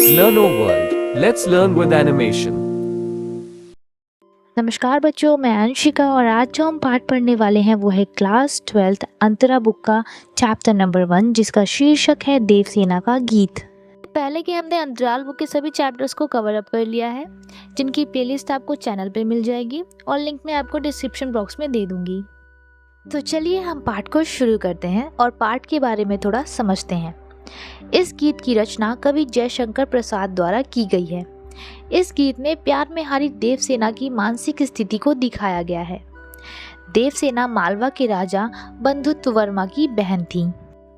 Learno World. Let's learn with animation. नमस्कार बच्चों, मैं अंशिका और आज जो हम पाठ पढ़ने वाले हैं वो है क्लास 12th अंतरा बुक का चैप्टर नंबर 1 जिसका शीर्षक है देवसेना का गीत। पहले कि हमने अंतराल बुक के सभी चैप्टर्स को कवर अप कर लिया है, जिनकी प्लेलिस्ट आपको चैनल पे मिल जाएगी और लिंक मैं आपको डिस्क्रिप्शन बॉक्स में दे दूंगी। तो चलिए हम पाठ को शुरू करते हैं और पाठ के बारे में थोड़ा समझते हैं। इस गीत की रचना कवि जयशंकर प्रसाद द्वारा की गई है। इस गीत में प्यार में हारी देवसेना की मानसिक स्थिति को दिखाया गया है। देवसेना मालवा के राजा बंधुत्व वर्मा की बहन थी।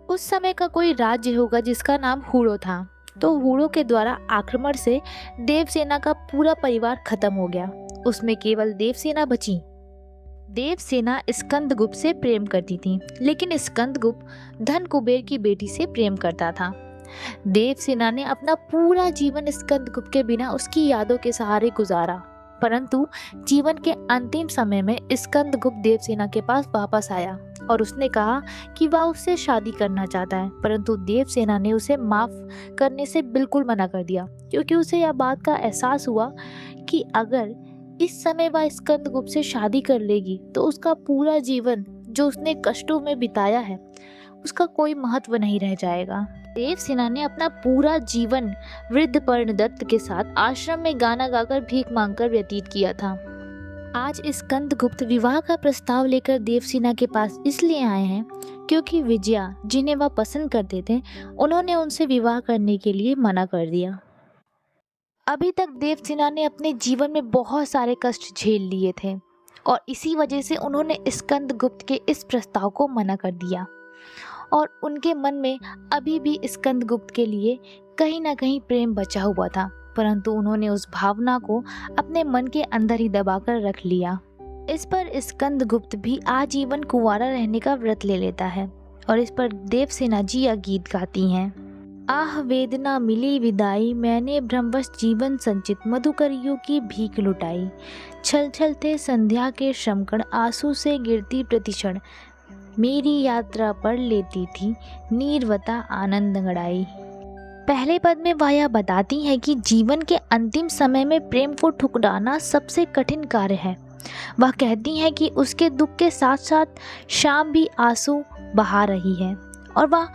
उस समय का कोई राज्य होगा जिसका नाम हूणों था। तो हूणों के द्वारा आक्रमण से देवसेना का पूरा परिवार खत्म हो गया। उसमें केवल देवसेना बची। देवसेना स्कंदगुप्त से प्रेम करती थी, लेकिन स्कंदगुप्त धन कुबेर की बेटी से प्रेम करता था। देवसेना ने अपना पूरा जीवन स्कंदगुप्त के बिना उसकी यादों के सहारे गुजारा, परंतु जीवन के अंतिम समय में स्कंदगुप्त देवसेना के पास वापस आया और उसने कहा कि वह उससे शादी करना चाहता है, परंतु देवसेना ने उसे माफ करने से बिल्कुल मना कर दिया, क्योंकि उसे यह बात का एहसास हुआ कि अगर इस समय वह स्कंदगुप्त से शादी कर लेगी तो उसका पूरा जीवन जो उसने कष्टों में बिताया है उसका कोई महत्व नहीं रह जाएगा। देवसेना ने अपना पूरा जीवन वृद्ध पर्णदत्त के साथ आश्रम में गाना गाकर भीख मांगकर व्यतीत किया था। आज स्कंदगुप्त विवाह का प्रस्ताव लेकर देवसेना के पास इसलिए आए हैं क्योंकि विजया, जिन्हें वह पसंद करते थे, उन्होंने उनसे विवाह करने के लिए मना कर दिया। अभी तक देवसेना ने अपने जीवन में बहुत सारे कष्ट झेल लिए थे और इसी वजह से उन्होंने स्कंदगुप्त के इस प्रस्ताव को मना कर दिया और उनके मन में अभी भी स्कंदगुप्त के लिए कहीं ना कहीं प्रेम बचा हुआ था, परंतु उन्होंने उस भावना को अपने मन के अंदर ही दबाकर रख लिया। इस पर स्कंदगुप्त भी आजीवन कुंवारा रहने का व्रत ले लेता है और इस पर देवसेना जी यह गीत गाती हैं। आह वेदना मिली विदाई, मैंने भ्रमवश जीवन संचित, मधुकरियों की भीख लुटाई। छल छल थे संध्या के श्रमकण, आंसू से गिरती प्रतिक्षण, मेरी यात्रा पर लेती थी नीरवता आनंद अंगड़ाई। पहले पद में वह यह बताती है कि जीवन के अंतिम समय में प्रेम को ठुकराना सबसे कठिन कार्य है। वह कहती हैं कि उसके दुख के साथ साथ शाम भी आंसू बहा रही है और वह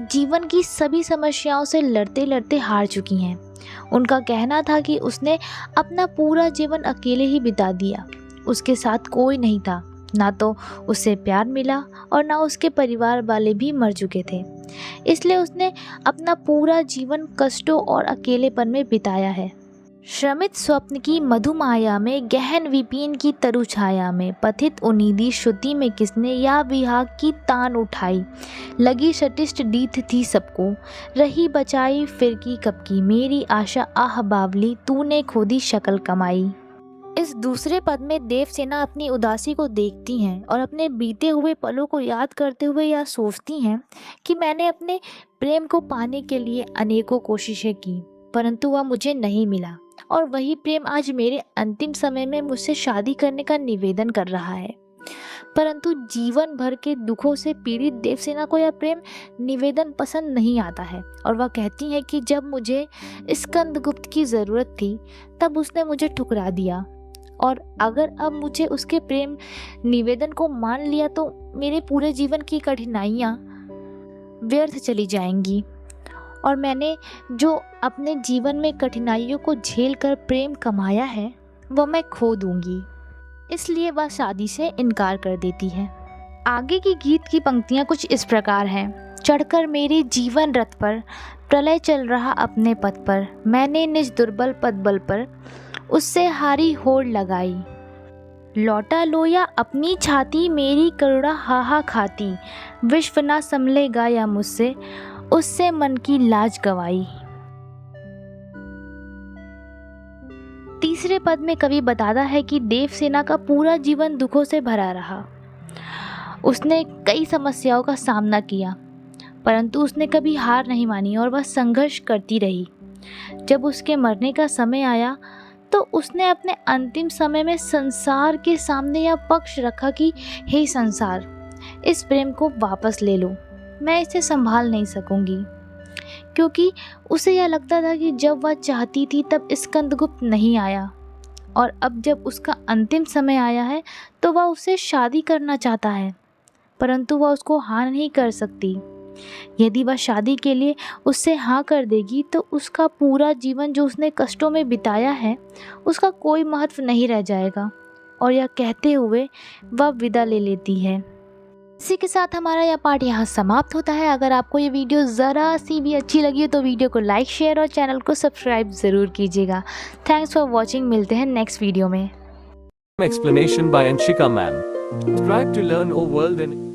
जीवन की सभी समस्याओं से लड़ते लड़ते हार चुकी हैं। उनका कहना था कि उसने अपना पूरा जीवन अकेले ही बिता दिया। उसके साथ कोई नहीं था, ना तो उससे प्यार मिला और ना उसके परिवार वाले भी मर चुके थे। इसलिए उसने अपना पूरा जीवन कष्टों और अकेलेपन में बिताया है। श्रमित स्वप्न की मधुमाया में, गहन विपिन की तरु छाया में, पथित उन्नीदी श्रुति में किसने या विहाग की तान उठाई। लगी सटिष्ट डीथ थी सबको, रही बचाई फिर की कब की, मेरी आशा आह बावली, तूने खोदी शक्ल कमाई। इस दूसरे पद में देवसेना अपनी उदासी को देखती हैं और अपने बीते हुए पलों को याद करते हुए यह सोचती हैं कि मैंने अपने प्रेम को पाने के लिए अनेकों कोशिशें की, परंतु वह मुझे नहीं मिला और वही प्रेम आज मेरे अंतिम समय में मुझसे शादी करने का निवेदन कर रहा है। परंतु जीवन भर के दुखों से पीड़ित देवसेना को यह प्रेम निवेदन पसंद नहीं आता है और वह कहती है कि जब मुझे स्कंदगुप्त की ज़रूरत थी तब उसने मुझे ठुकरा दिया और अगर अब मुझे उसके प्रेम निवेदन को मान लिया तो मेरे पूरे जीवन की कठिनाइयाँ व्यर्थ चली जाएंगी और मैंने जो अपने जीवन में कठिनाइयों को झेल कर प्रेम कमाया है वह मैं खो दूंगी। इसलिए वह शादी से इनकार कर देती है। आगे की गीत की पंक्तियाँ कुछ इस प्रकार हैं। चढ़कर मेरे जीवन रथ पर, प्रलय चल रहा अपने पथ पर, मैंने निज दुर्बल पद बल पर उससे हारी होड़ लगाई। लौटा लो या अपनी छाती, मेरी करुणा हाहा खाती, विश्व ना संभलेगा या मुझसे, उससे मन की लाज गवाई। तीसरे पद में कवि बताता है कि देवसेना का पूरा जीवन दुखों से भरा रहा। उसने कई समस्याओं का सामना किया, परंतु उसने कभी हार नहीं मानी और वह संघर्ष करती रही। जब उसके मरने का समय आया तो उसने अपने अंतिम समय में संसार के सामने यह पक्ष रखा कि हे संसार, इस प्रेम को वापस ले लो, मैं इसे संभाल नहीं सकूंगी। क्योंकि उसे यह लगता था कि जब वह चाहती थी तब स्कंदगुप्त नहीं आया, और अब जब उसका अंतिम समय आया है तो वह उससे शादी करना चाहता है, परंतु वह उसको हाँ नहीं कर सकती। यदि वह शादी के लिए उससे हाँ कर देगी तो उसका पूरा जीवन जो उसने कष्टों में बिताया है उसका कोई महत्व नहीं रह जाएगा। और यह कहते हुए वह विदा ले लेती है। इसी के साथ हमारा यह पार्ट यहाँ समाप्त होता है। अगर आपको ये वीडियो ज़रा सी भी अच्छी लगी हो तो वीडियो को लाइक, शेयर और चैनल को सब्सक्राइब ज़रूर कीजिएगा। Thanks for watching. मिलते हैं नेक्स्ट वीडियो में। Explanation by Anshika ma'am. Subscribe to learn O World in